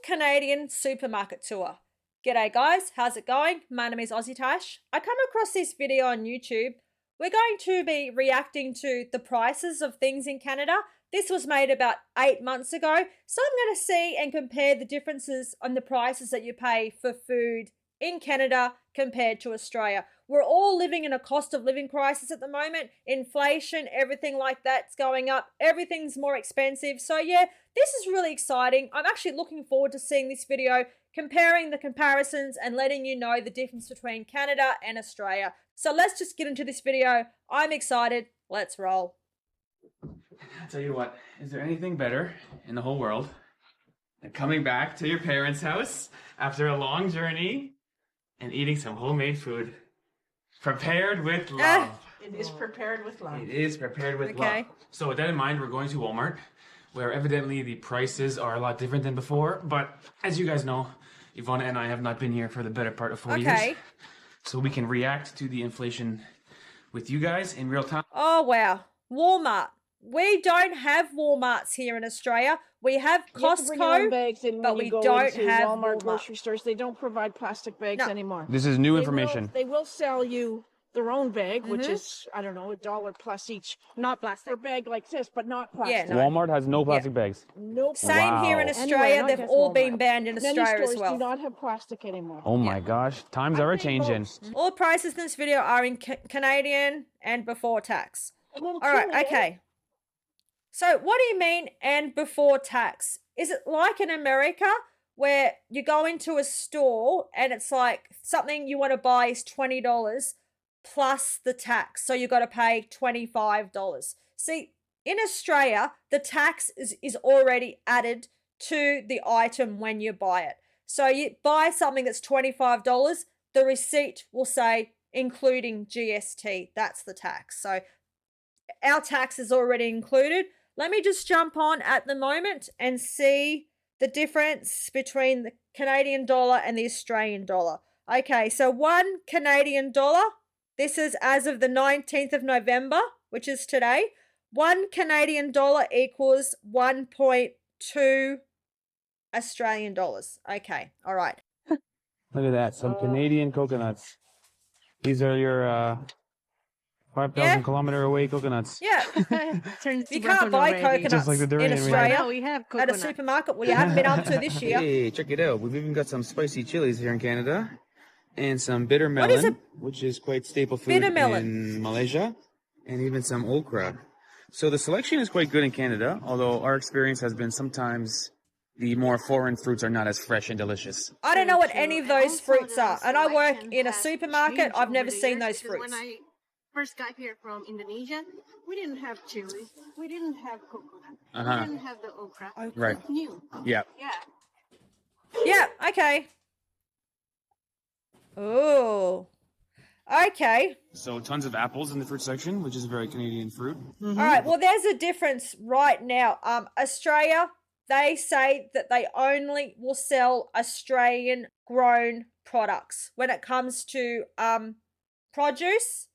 Canadian supermarket tour. G'day guys, how's it going? My name is AussieTash. I come across this video on YouTube. We're going to be reacting to the prices of things in Canada. This was made about 8 months ago, so I'm going to see and compare the differences on the prices that you pay for food in Canada compared to Australia. We're all living in a cost of living crisis at the moment. Inflation, everything like that's going up. Everything's more expensive. So yeah, this is really exciting. I'm actually looking forward to seeing this video, comparing the comparisons and letting you know the difference between Canada and Australia. So let's just get into this video. I'm excited. Let's roll. I'll tell you what, is there anything better in the whole world than coming back to your parents' house after a long journey and eating some homemade food prepared with love? It is prepared with love. It is prepared with love. So with that in mind, we're going to Walmart, where evidently the prices are a lot different than before. But as you guys know, Ivana and I have not been here for the better part of 4 years. So we can react to the inflation with you guys in real time. Oh, wow. Walmart. We don't have Walmarts here in Australia. We have Costco, but we don't have Walmart grocery stores. They don't provide plastic bags anymore. This is new information. They will sell you their own bag, which is, I don't know, $1 plus each. Not plastic. For a bag like this, but not plastic. Yeah, no. Walmart has no plastic bags. Nope. Same here in Australia. Anyway, they've all been banned in Australia as well. Do not have plastic anymore. Oh my gosh, times are changing. All prices in this video are in Canadian and before tax. All right, okay. So what do you mean and before tax? Is it like in America where you go into a store and it's like something you want to buy is $20 plus the tax. So you got to pay $25. See, in Australia, the tax is already added to the item when you buy it. So you buy something that's $25, the receipt will say including GST. That's the tax. So our tax is already included. Let me just jump on at the moment and see the difference between the Canadian dollar and the Australian dollar. Okay, so 1 Canadian dollar, this is as of the 19th of November, which is today. 1 Canadian dollar equals 1.2 Australian dollars. Okay, all right. Look at that, some Canadian coconuts. These are your 5,000 kilometer away coconuts. Yeah. You can't buy coconuts just like in Australia we have at a supermarket. Well, you haven't been able to this year. Hey, check it out. We've even got some spicy chilies here in Canada. And some bitter melon, which is quite staple food in Malaysia. And even some okra. So the selection is quite good in Canada, although our experience has been sometimes the more foreign fruits are not as fresh and delicious. I don't know what any of those fruits are. And I work in a supermarket. I've never seen those fruits. First got here from Indonesia, we didn't have chili, we didn't have coconut, we didn't have the okra. Right. New. Yeah. Yeah, okay. Oh. Okay. So tons of apples in the fruit section, which is a very Canadian fruit. All right, well, there's a difference right now. Australia, they say that they only will sell Australian grown products when it comes to produce,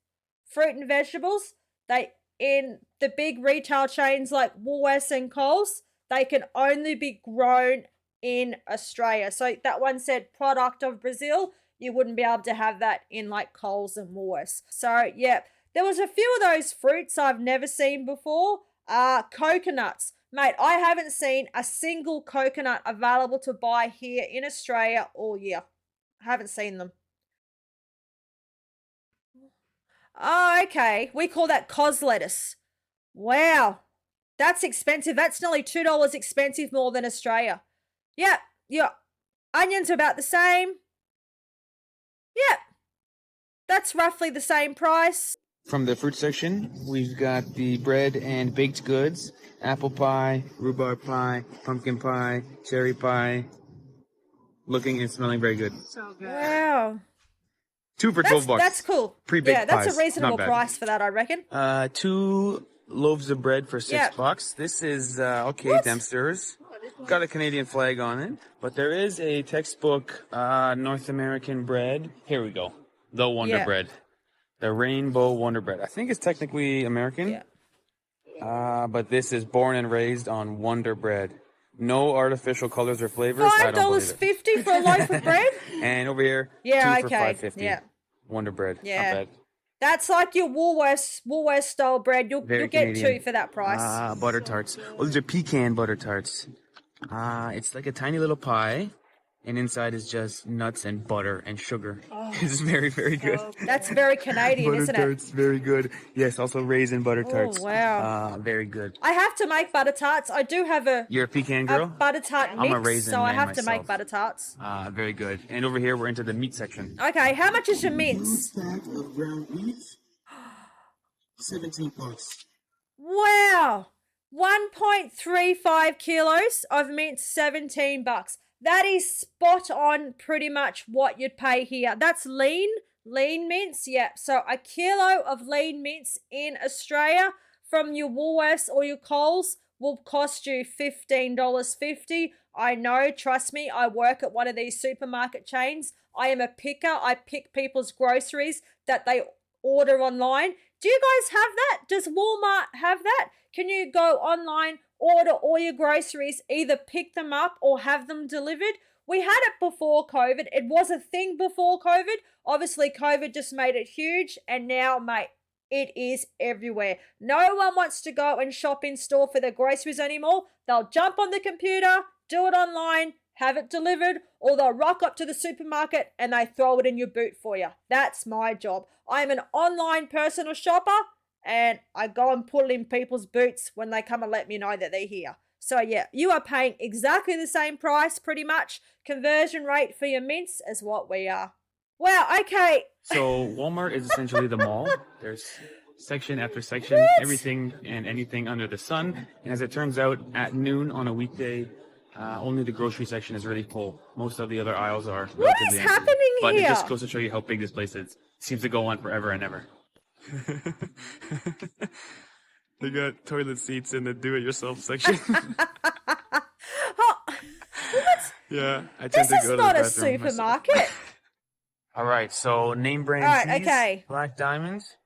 fruit and vegetables. They, in the big retail chains like Woolworths and Coles, they can only be grown in Australia. So that one said product of Brazil. You wouldn't be able to have that in like Coles and Woolworths. So yeah, there was a few of those fruits I've never seen before. Coconuts. Mate, I haven't seen a single coconut available to buy here in Australia all year. I haven't seen them. Oh, okay. We call that cos lettuce. Wow. That's expensive. That's nearly $2 expensive more than Australia. Yeah. Onions are about the same. Yeah. That's roughly the same price. From the fruit section, we've got the bread and baked goods, apple pie, rhubarb pie, pumpkin pie, cherry pie. Looking and smelling very good. So good. Wow. 2 for $12. That's cool. Pre-baked yeah, that's pies. a reasonable price for that, I reckon. 2 loaves of bread for $6. This is Dempster's. Got a Canadian flag on it, but there is a textbook North American bread. Here we go. The Wonder Bread. The Rainbow Wonder Bread. I think it's technically American. Yeah. But this is born and raised on Wonder Bread. No artificial colors or flavors. I don't believe it. $5.50 for a loaf of bread? And over here, Yeah, 2 for okay. $5.50. Yeah. Wonder Bread. Yeah. Not bad. That's like your Woolworths style bread. You'll Very get Canadian. 2 for that price. Butter tarts. Oh, these are pecan butter tarts. It's like a tiny little pie, and inside is just nuts and butter and sugar. It's very, very good. That's very Canadian, Butter isn't tarts, it? very good. Yes, also raisin butter tarts. Oh, wow. Very good. I have to make butter tarts. I do have You're a pecan a girl? butter tart mix, I'm a raisin so I man have to make myself. butter tarts. Very good. And over here, we're into the meat section. Okay, how much is your mince? Stack of ground beef, $17. Wow. 1.35 kilos of mince, $17. That is spot on pretty much what you'd pay here. That's lean mince. Yeah. So a kilo of lean mince in Australia from your Woolworths or your Coles will cost you $15.50. I know, trust me, I work at one of these supermarket chains. I am a picker. I pick people's groceries that they order online. Do you guys have that? Does Walmart have that? Can you go online, order all your groceries, either pick them up or have them delivered? We had it before COVID. It was a thing before COVID. Obviously, COVID just made it huge. And now, mate, it is everywhere. No one wants to go and shop in store for their groceries anymore. They'll jump on the computer, do it online, have it delivered, or they'll rock up to the supermarket and they throw it in your boot for you. That's my job. I'm an online personal shopper and I go and put it in people's boots when they come and let me know that they're here. So yeah, you are paying exactly the same price pretty much. Conversion rate for your mince as what we are. Wow, okay. So Walmart is essentially the mall. There's section after section, What? everything and anything under the sun. And as it turns out, at noon on a weekday, only the grocery section is really full. Most of the other aisles are What relatively is empty. happening But here? it just goes to show you how big this place is. It seems to go on forever and ever. They got toilet seats in the do-it-yourself section. Oh, what? Yeah, I tend This to is go to not the a bathroom myself. supermarket. All right, so name brand All right, teas, okay. Black Diamonds,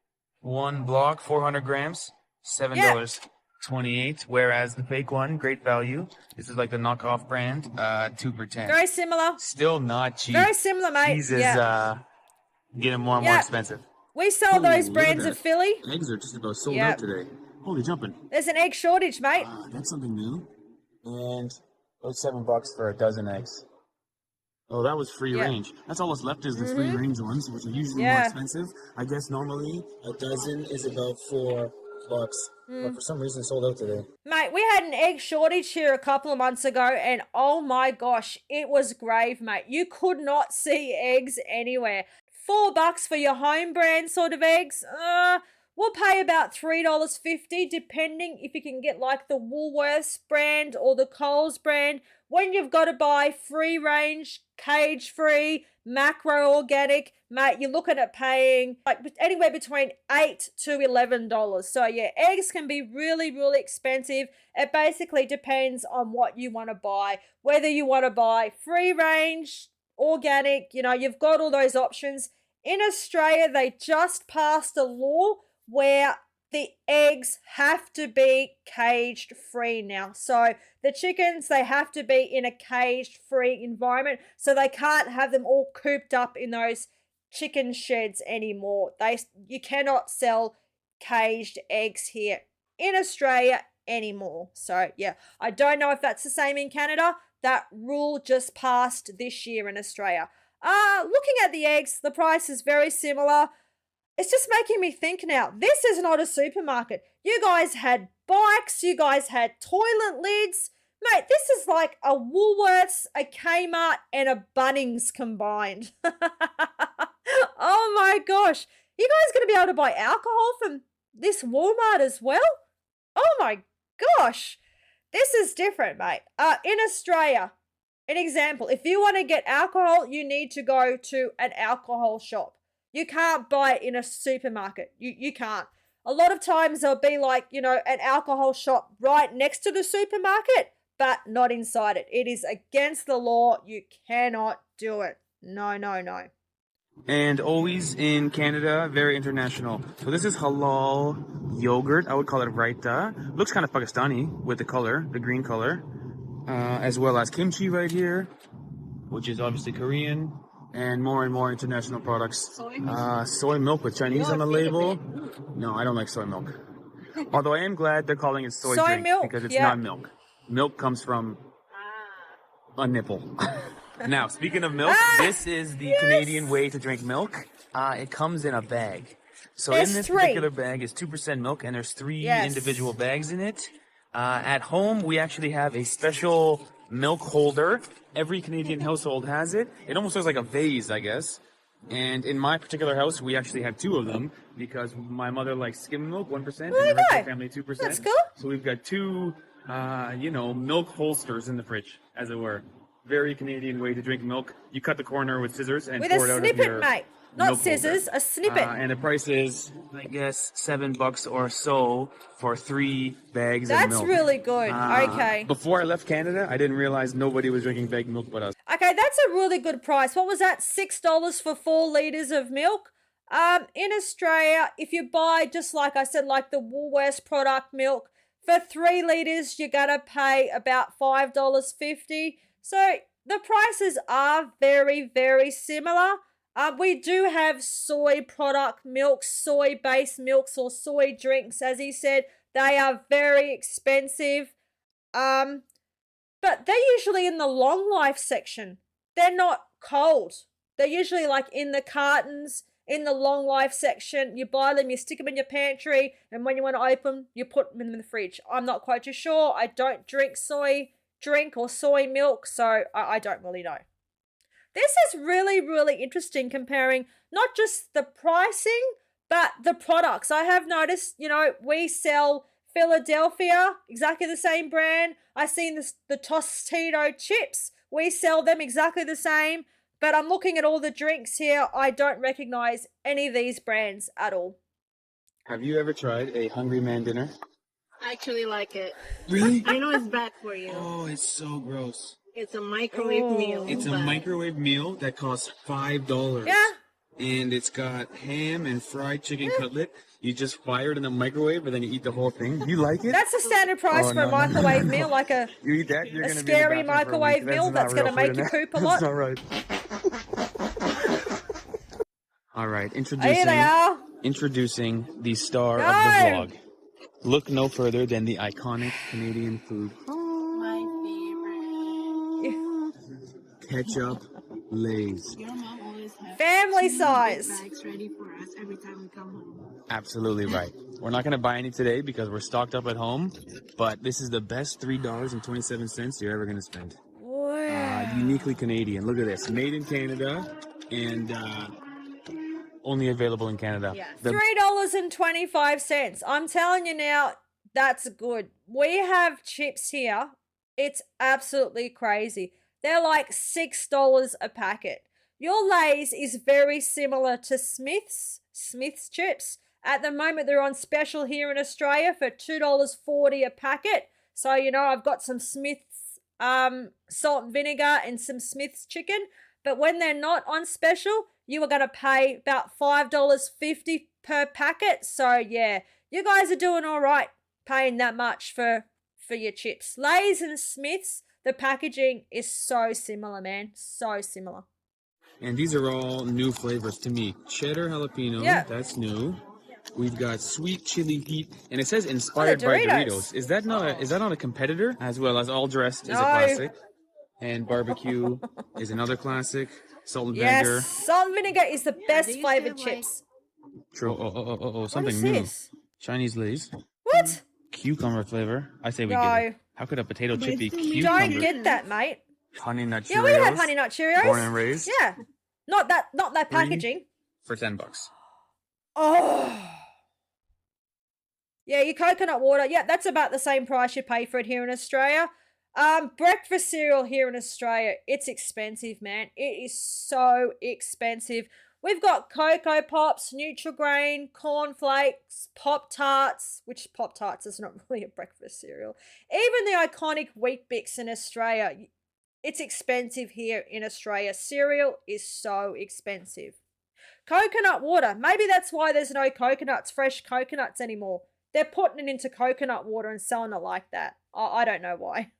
1 block, 400 grams, $7.28. Whereas the fake one, great value. This is like the knockoff brand, 2 for $10. Very similar. Still not cheap. Very similar, mate. Cheese is Yeah. getting more and more Yeah. expensive. We sell those Ooh, look at brands of that. Philly. Eggs are just about sold Yeah. out today. Holy jumping! There's an egg shortage, mate. That's something new. And about $7 for a dozen eggs. Oh, that was free Yeah. range. That's all that's left is the free range ones, which are usually more Yeah. expensive. I guess normally a dozen is about $4, but for some reason sold out today. Mate, we had an egg shortage here a couple of months ago, and oh my gosh, it was grave, mate. You could not see eggs anywhere. $4 for your home brand sort of eggs. We'll pay about $3.50, depending if you can get like the Woolworths brand or the Coles brand. When you've got to buy free range, cage free, macro organic, mate, you're looking at paying like anywhere between $8 to $11. So yeah, eggs can be really, really expensive. It basically depends on what you want to buy. Whether you want to buy free range, organic, you've got all those options. In Australia, they just passed a law where the eggs have to be caged free now. So the chickens, they have to be in a caged free environment. So they can't have them all cooped up in those chicken sheds anymore. You cannot sell caged eggs here in Australia anymore. So yeah, I don't know if that's the same in Canada. That rule just passed this year in Australia. Looking at the eggs, the price is very similar. It's just making me think now, this is not a supermarket. You guys had bikes, you guys had toilet lids. Mate, this is like a Woolworths, a Kmart, and a Bunnings combined. Oh my gosh. You guys going to be able to buy alcohol from this Walmart as well? Oh my gosh. This is different, mate. In Australia, an example, if you want to get alcohol, you need to go to an alcohol shop. You can't buy it in a supermarket. You can't. A lot of times there'll be like, an alcohol shop right next to the supermarket, but not inside it. It is against the law. You cannot do it. No, no, no. And always in Canada, very international. So this is halal yogurt. I would call it raita. Looks kind of Pakistani with the color, the green color. as well as kimchi right here, which is obviously Korean, and more international products. Soy milk with Chinese on the label. No, I don't like soy milk. Although I am glad they're calling it soy drink milk, because it's not milk. Milk comes from a nipple. Now, speaking of milk, this is the Canadian way to drink milk. It comes in a bag. So in this particular bag is 2% milk, and there's 3 individual bags in it. At home, we actually have a special milk holder. Every Canadian household has it. It almost looks like a vase, I guess. And in my particular house, we actually have 2 of them because my mother likes skim milk, 1%, and the rest of the family, 2%. That's cool. So we've got 2, milk holsters in the fridge, as it were. Very Canadian way to drink milk. You cut the corner with scissors and pour it out of your With a snippet, mate. Not scissors, holder. a snippet. And the price is, I guess, $7 or so for 3 bags of milk. That's really good. Okay. Before I left Canada, I didn't realize nobody was drinking baked milk but us. Okay, that's a really good price. What was that? $6 for 4 liters of milk. In Australia, if you buy, just like I said, like the Woolworths product milk, for 3 liters, you're going to pay about $5.50. So the prices are very, very similar. We do have soy product milks, soy-based milks or soy drinks, as he said. They are very expensive. But they're usually in the long life section. They're not cold. They're usually like in the cartons, in the long life section. You buy them, you stick them in your pantry, and when you want to open them, you put them in the fridge. I'm not quite too sure. I don't drink soy drink or soy milk, so I don't really know. This is really, really interesting comparing not just the pricing, but the products. I have noticed, we sell Philadelphia, exactly the same brand. I seen the Tostito chips. We sell them exactly the same. But I'm looking at all the drinks here. I don't recognize any of these brands at all. Have you ever tried a Hungry Man dinner? I actually like it. Really? I know it's bad for you. Oh, it's so gross. It's a microwave meal. It's a microwave meal that costs $5. Yeah. And it's got ham and fried chicken cutlet. You just fire it in the microwave and then you eat the whole thing. You like it? That's the standard price for a microwave meal, like a you eat that, you're a gonna scary be in the bathroom for a week. microwave meal that's going to make you poop a lot. That's not right. All right, Here they are. introducing the star of the vlog. Look no further than the iconic Canadian food. My favorite. Ketchup Lay's. Your mom always has Family 2 size. big bags ready for us every time we come home. Absolutely right. We're not going to buy any today because we're stocked up at home, but this is the best $3.27 you're ever going to spend. Wow. Uniquely Canadian. Look at this. Made in Canada and only available in Canada. Yeah. $3.25. I'm telling you now, that's good. We have chips here. It's absolutely crazy. They're like $6 a packet. Your Lay's is very similar to Smith's chips. At the moment, they're on special here in Australia for $2.40 a packet. So, I've got some Smith's salt and vinegar and some Smith's chicken. But when they're not on special, you are going to pay about $5.50 per packet. So, yeah, you guys are doing all right paying that much for your chips. Lay's and Smith's, the packaging is so similar, man. So similar. And these are all new flavors to me. Cheddar jalapeno, that's new. We've got sweet chili heat, and it says inspired by Doritos. Is that not a competitor? As well as All Dressed is a classic. And barbecue is another classic. Salt and vinegar. Yes, salt and vinegar is the best flavored chips. True. Oh, something what is new. This? Chinese Lay's. What? Cucumber flavor. I say we get it. How could a potato chip be cucumber? Don't get that, mate. Honey Nut Cheerios. Yeah, we have Honey Nut Cheerios. Born and raised. Yeah. Not that packaging. For $10. Oh. Yeah, your coconut water. Yeah, that's about the same price you pay for it here in Australia. Breakfast cereal here in Australia, it's expensive, man. It is so expensive. We've got Cocoa Pops, Nutri-Grain, cornflakes, Pop-Tarts, which Pop-Tarts is not really a breakfast cereal. Even the iconic Wheat Bix in Australia, it's expensive here in Australia. Cereal is so expensive. Coconut water, maybe that's why there's no fresh coconuts anymore. They're putting it into coconut water and selling it like that. I don't know why.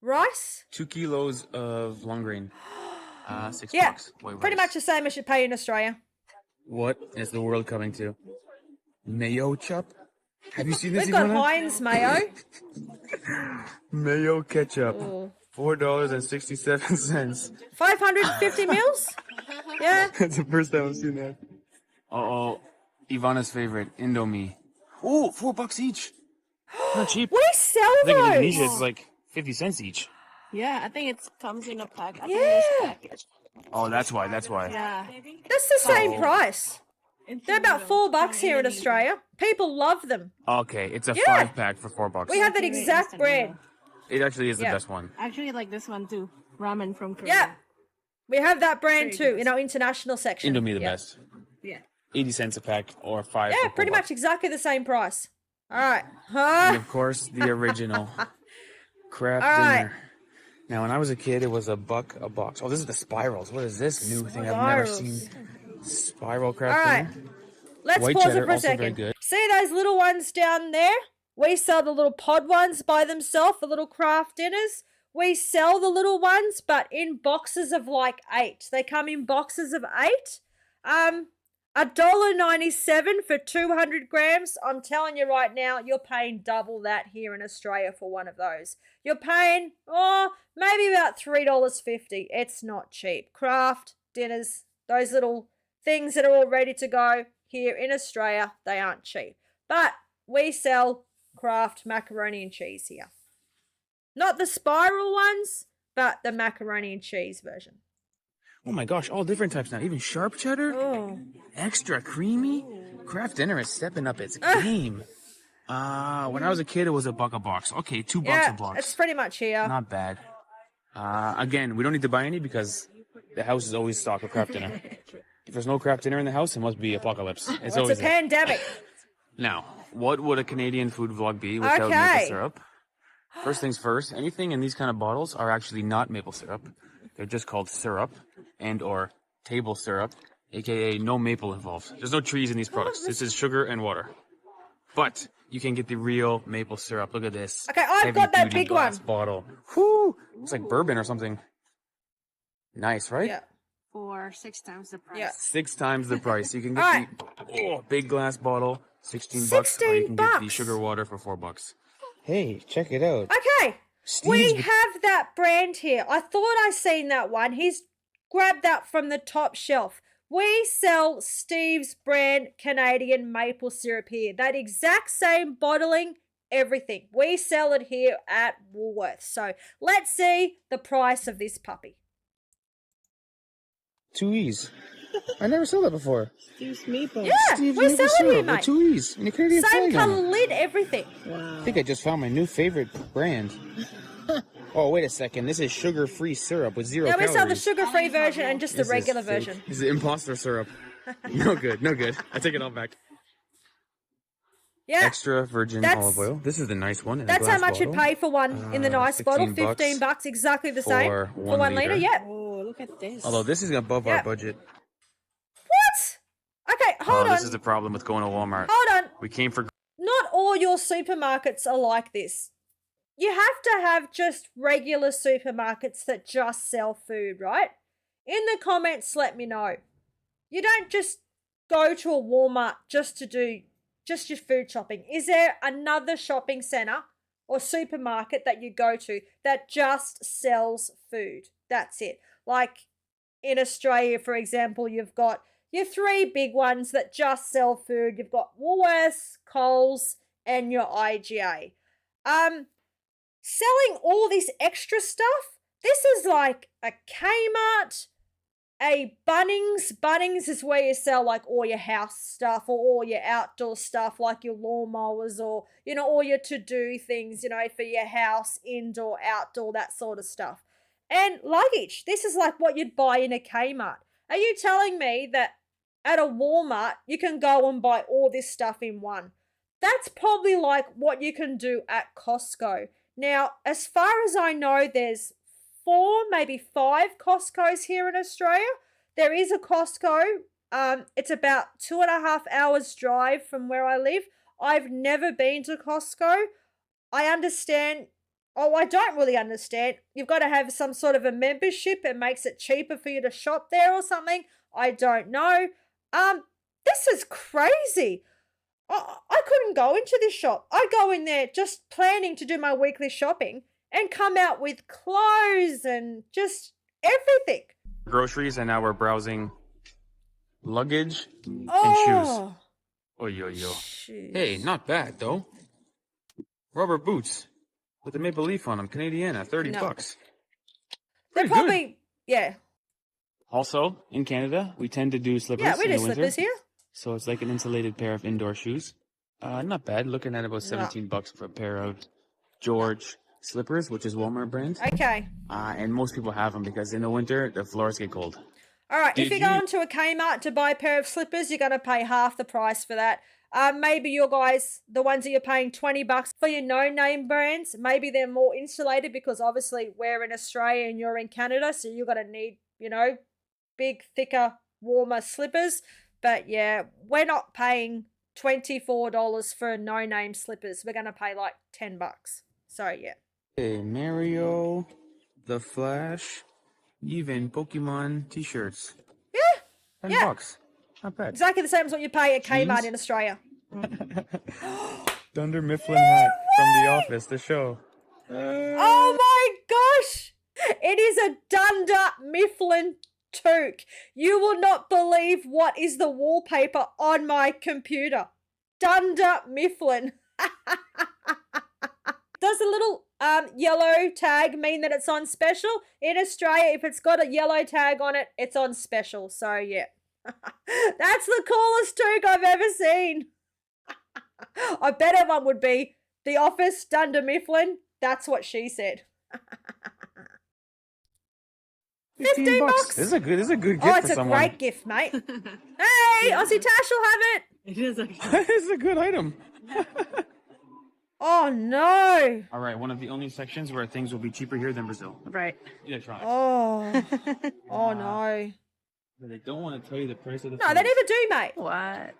Rice? 2 kilos of long grain. $6. Yeah, White pretty rice. much the same as you pay in Australia. What is the world coming to? Mayo chup? Have you seen this, We've got Ivana? Heinz mayo. Mayo ketchup. Ooh. $4.67. 550 mils? Yeah. That's the first time I've seen that. Uh-oh. Ivana's favorite, Indomie. Oh, $4 each. Not cheap. We sell I think in those. Indonesia it's like 50 cents each. Yeah, I think it comes in a pack. I think Yeah. this package. Oh, that's why. Yeah. That's the same Oh. price. They're about $4 here in Australia. People love them. Okay, it's a Yeah. 5-pack for $4. We have that exact bread. It actually is the Yeah. best one. Actually, like this one too. Ramen from Korea. Yeah. We have that brand Very too in our international section. Indomie the Yeah. best. Yeah. 80 cents a pack or 5 Yeah, for pretty $4. much exactly the same price. All right. And of course, the original Kraft All right. dinner. Now, when I was a kid, it was $1 a box. Oh, this is the spirals. What is this new thing I've never Spirals. seen? Spiral Kraft All right. dinner. Let's White pause cheddar, it for a also very second. good. See those little ones down there? We sell the little pod ones by themselves, the little craft dinners. We sell the little ones, but in boxes of like 8. They come in boxes of 8. $1.97 for 200 grams. I'm telling you right now, you're paying double that here in Australia for one of those. You're paying, maybe about $3.50. It's not cheap. Craft dinners, those little things that are all ready to go here in Australia, they aren't cheap. But we sell craft macaroni and cheese here. Not the spiral ones, but the macaroni and cheese version. Oh my gosh, all different types now. Even sharp cheddar, Oh. extra creamy. Kraft dinner is stepping up its game. When I was a kid, it was $1 a box. Okay, $2 Yeah, a box. it's pretty much here. Not bad. Again, we don't need to buy any because the house is always stocked with Kraft dinner. If there's no Kraft dinner in the house, it must be apocalypse. It's It's always a there. pandemic. Now, what would a Canadian food vlog be without maple Okay. syrup? First things first, anything in these kind of bottles are actually not maple syrup. They're just called syrup and or table syrup, aka no maple involved. There's no trees in these products. This is sugar and water. But you can get the real maple syrup. Look at this. Okay, I've Heavy got that duty big glass one. bottle. Whoo! It's like bourbon or something. Nice, right? Yeah. For 6 times the price. Yeah. 6 times the price. You can get Alright. the big glass bottle, $16 bucks, or you can get the sugar water for $4. Hey, check it out. Okay. We Steve's- have that brand here. I thought I seen that one. He's grabbed that from the top shelf. We sell Steve's brand Canadian maple syrup here. That exact same bottling, everything. We sell it here at Woolworths. So let's see the price of this puppy. 2 E's. I never saw that before. Steve's maple. Yeah, Steve's we maple sell it syrup here, with mate. 2 E's and a Canadian Same flag on colour it. lid, everything. I think I just found my new favorite brand. Oh, wait a second. This is sugar-free syrup with 0 Yeah, we calories. sell the sugar-free version and just the This is regular fake. version. This is imposter syrup. No good, no good. I take it all back. Yeah. Extra virgin That's- olive oil. This is the nice one. In a That's how glass much you'd bottle. pay for one in the nice bottle. 16 bucks $15, exactly the same. for For 1 1 litre, litre. yeah. Oh, look at this. Although this is above Yeah. our budget. What? Okay, hold on. This is the problem with going to Walmart. Hold on. We came for Not all your supermarkets are like this. You have to have just regular supermarkets that just sell food, right? In the comments, let me know. You don't just go to a Walmart just to do just your food shopping. Is there another shopping centre or supermarket that you go to that just sells food? That's it. Like in Australia, for example, you've got your 3 big ones that just sell food. You've got Woolworths, Coles, and your IGA. Selling all this extra stuff, this is like a Kmart, a Bunnings. Bunnings is where you sell like all your house stuff or all your outdoor stuff like your lawnmowers or, all your to-do things, for your house, indoor, outdoor, that sort of stuff. And luggage, this is like what you'd buy in a Kmart. Are you telling me that at a Walmart you can go and buy all this stuff in one? That's probably like what you can do at Costco. Now, as far as I know, there's 4, maybe 5 Costco's here in Australia. There is a Costco. It's about 2.5 hours drive from where I live. I've never been to Costco. I understand Oh, I don't really understand. You've got to have some sort of a membership. It makes it cheaper for you to shop there or something. I don't know. This is crazy. I couldn't go into this shop. I go in there just planning to do my weekly shopping and come out with clothes and just everything. Groceries, and now we're browsing luggage and shoes. Oh, Oh, yo, yo. shoes. Hey, not bad though. Rubber boots with a maple leaf on them, Canadian, at 30 No. bucks. They're Pretty good. probably, yeah. Also, in Canada, we tend to do slippers Yeah, we in do the winter. slippers here. So it's like an insulated pair of indoor shoes. Not bad. Looking at about 17 bucks for a pair of George slippers, which is Walmart brand. Okay. And most people have them because in the winter, the floors get cold. All right, if Did you go you- into a Kmart to buy a pair of slippers, you're going to pay half the price for that. Maybe your guys, the ones that you're paying 20 bucks for your no-name brands, maybe they're more insulated because obviously we're in Australia and you're in Canada, so you're going to need, you know, big, thicker, warmer slippers. But yeah, we're not paying $24 for no-name slippers. We're going to pay like 10 bucks. So yeah. Hey, Mario, The Flash, even Pokemon t-shirts. Yeah, 10 Yeah. bucks. Not bad. exactly the same as what you pay at Kmart Jeans? in Australia. Dunder Mifflin hat from The Office, the show. Oh my gosh! It is a Dunder Mifflin toque. You will not believe what is the wallpaper on my computer. Dunder Mifflin. Does the little yellow tag mean that it's on special? In Australia, if it's got a yellow tag on it, it's on special. So yeah. That's the coolest toque I've ever seen. I bet everyone would be The Office, Dunder Mifflin. That's what she said. 15 bucks. This is a good gift Oh, it's for a someone. great gift, mate. Hey, AussieTash will have it. It is a This is a good item. Oh no. All right, one of the only sections where things will be cheaper here than Brazil. right. Electronics. Oh. Oh no. But they don't want to tell you the price of the No, phones. they never do, mate. What?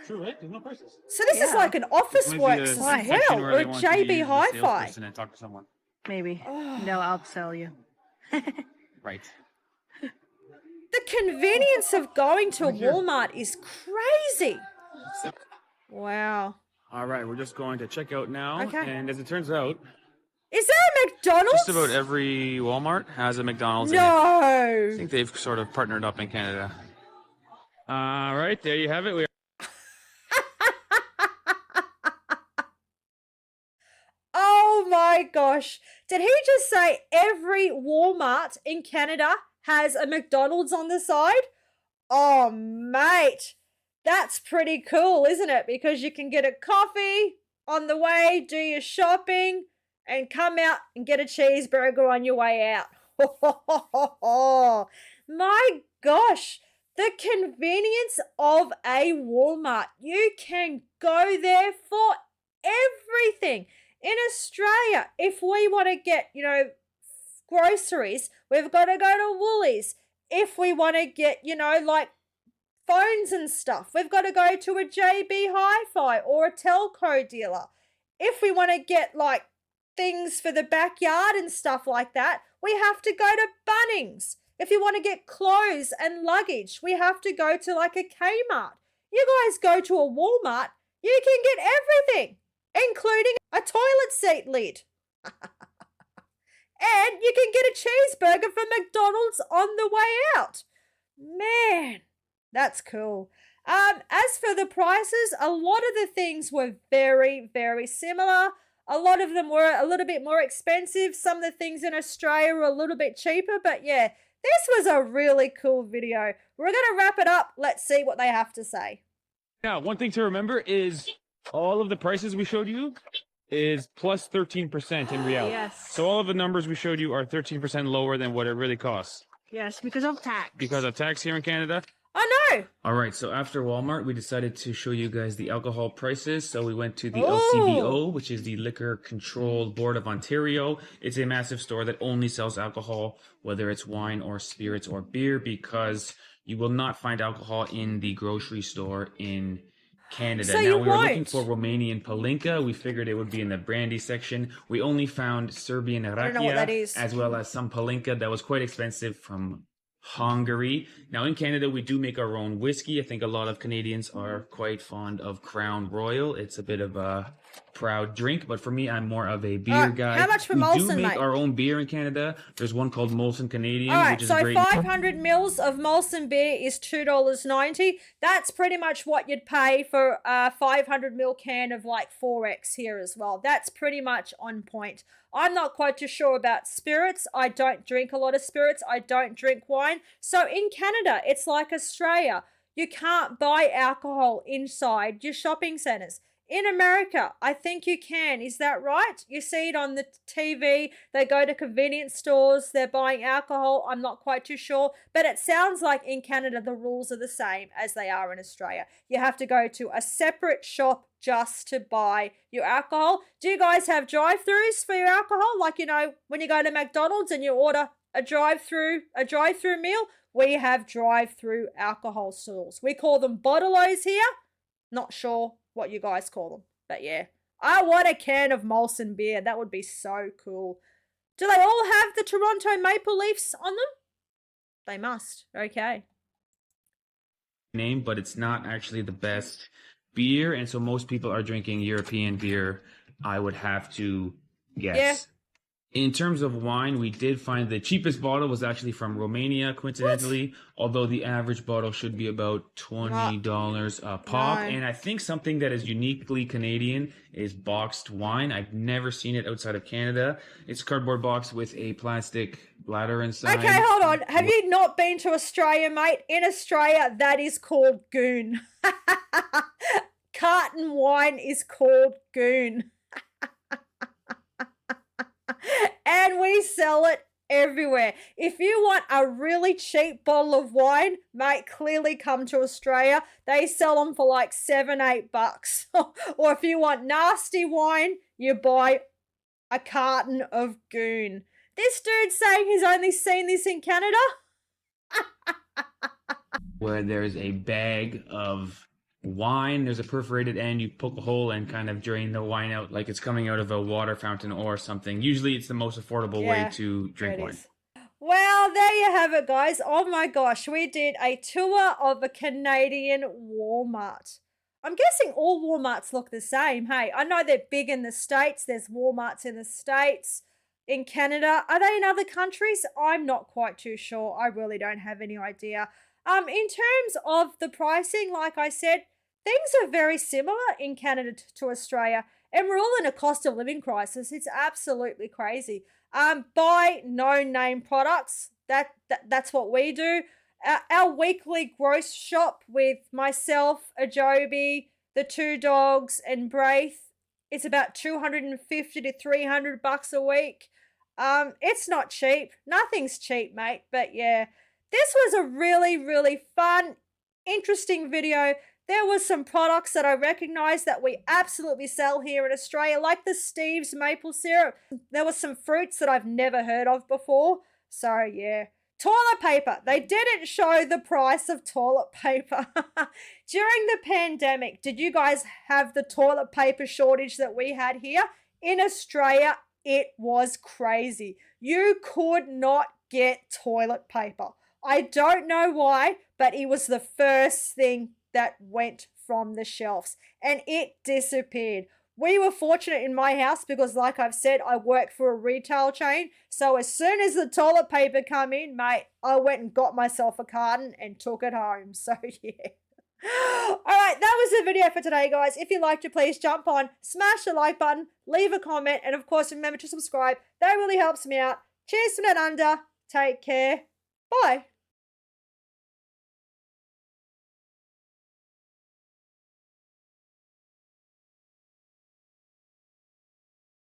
True, right? There's no prices. So this is Yeah. like an Office Might be Works a as Why? section well, where or they a want you to use JB the Hi-Fi. salesperson and talk to someone. Maybe. Oh. No, I'll sell you. Right. The convenience of going to a Walmart is crazy. Wow. All right, we're just going to check out now. Okay. And as it turns out, Is there a McDonald's? just about every Walmart has a McDonald's in it. I No. think they've sort of partnered up in Canada. All right, there you have it. We Oh my gosh. Did he just say every Walmart in Canada has a McDonald's on the side? Oh, mate. That's pretty cool, isn't it? Because you can get a coffee on the way, do your shopping, and come out and get a cheeseburger on your way out. My gosh. The convenience of a Walmart. You can go there for everything. In Australia, if we want to get, you know, groceries, we've got to go to Woolies. If we want to get, you know, like phones and stuff, we've got to go to a JB Hi-Fi or a telco dealer. If we want to get like things for the backyard and stuff like that, we have to go to Bunnings. If you want to get clothes and luggage, we have to go to like a Kmart. You guys go to a Walmart, you can get everything, including a toilet seat lid. And you can get a cheeseburger from McDonald's on the way out. Man, that's cool. As for the prices, a lot of the things were very, very similar. A lot of them were a little bit more expensive. Some of the things in Australia were a little bit cheaper. But yeah, this was a really cool video. We're going to wrap it up. Let's see what they have to say. Now, one thing to remember is all of the prices we showed you is plus 13% in reality. Yes. So all of the numbers we showed you are 13% lower than what it really costs. Yes, because of tax. Because of tax here in Canada. I know. All right, so after Walmart, we decided to show you guys the alcohol prices. So we went to the Ooh. LCBO, which is the Liquor Control Board of Ontario. It's a massive store that only sells alcohol, whether it's wine or spirits or beer, because you will not find alcohol in the grocery store in Canada. So now you we were looking won't. for Romanian Palinka. We figured it would be in the brandy section. We only found Serbian I don't know what that Rakia is. as well as some Palinka that was quite expensive from Hungary. Now in Canada, we do make our own whiskey. I think a lot of Canadians are quite fond of Crown Royal. It's a bit of a proud drink, but for me, I'm more of a beer guy. How much for we do Molson, make mate? our own beer in Canada. There's one called Molson Canadian, All right, which is so a great. 500 mils of Molson beer is $2.90. That's pretty much what you'd pay for a 500 ml can of like 4X here as well. That's pretty much on point. I'm not quite too sure about spirits. I don't drink a lot of spirits. I don't drink wine. So in Canada, it's like Australia. You can't buy alcohol inside your shopping centers. In America, I think you can. Is that right? You see it on the TV. They go to convenience stores. They're buying alcohol. I'm not quite too sure. But it sounds like in Canada, the rules are the same as they are in Australia. You have to go to a separate shop just to buy your alcohol. Do you guys have drive-thrus for your alcohol? Like, you know, when you go to McDonald's and you order a drive-through meal, we have drive-through alcohol stalls. We call them bottle-os here. Not sure what you guys call them, but yeah. I want a can of Molson beer. That would be so cool. Do they all have the Toronto Maple Leafs on them? They must. Okay. Name, but it's not actually the best beer, and so most people are drinking European beer, I would have to guess. Yeah. In terms of wine, we did find the cheapest bottle was actually from Romania, coincidentally, although the average bottle should be about $20 a pop. No. And I think something that is uniquely Canadian is boxed wine. I've never seen it outside of Canada. It's a cardboard box with a plastic bladder inside. Okay, hold on. Have you not been to Australia, mate? In Australia, that is called goon. Carton wine is called goon. And we sell it everywhere. If you want a really cheap bottle of wine, mate, clearly come to Australia. They sell them for like $7-8. Or if you want nasty wine, you buy a carton of goon. This dude's saying he's only seen this in Canada? Where there's a bag of wine, there's a perforated end, you poke a hole and kind of drain the wine out like it's coming out of a water fountain or something. Usually it's the most affordable way to drink wine. Well, there you have it, guys. Oh my gosh, we did a tour of a Canadian Walmart. I'm guessing all Walmarts look the same. Hey, I know they're big in the States. There's Walmarts in the States. In Canada, are they in other countries? I'm not quite too sure. I really don't have any idea. In terms of the pricing, like I said, things are very similar in Canada to Australia, and we're all in a cost of living crisis. It's absolutely crazy. Buy no-name products. That's what we do. Our weekly gross shop with myself, Ajobi, the two dogs, and Braith, it's about $250 to $300 a week. It's not cheap. Nothing's cheap, mate. But yeah, this was a really, really fun, interesting video. There was some products that I recognized that we absolutely sell here in Australia, like the Steve's maple syrup. There were some fruits that I've never heard of before. So yeah. Toilet paper. They didn't show the price of toilet paper. During the pandemic, did you guys have the toilet paper shortage that we had here? In Australia, it was crazy. You could not get toilet paper. I don't know why, but it was the first thing that went from the shelves and it disappeared. We were fortunate in my house because, like I've said, I work for a retail chain. So as soon as the toilet paper come in, mate, I went and got myself a carton and took it home. So yeah. All right, that was the video for today, guys. If you liked it, please jump on, smash the like button, leave a comment, and of course, remember to subscribe. That really helps me out. Cheers from down under. Take care. Bye.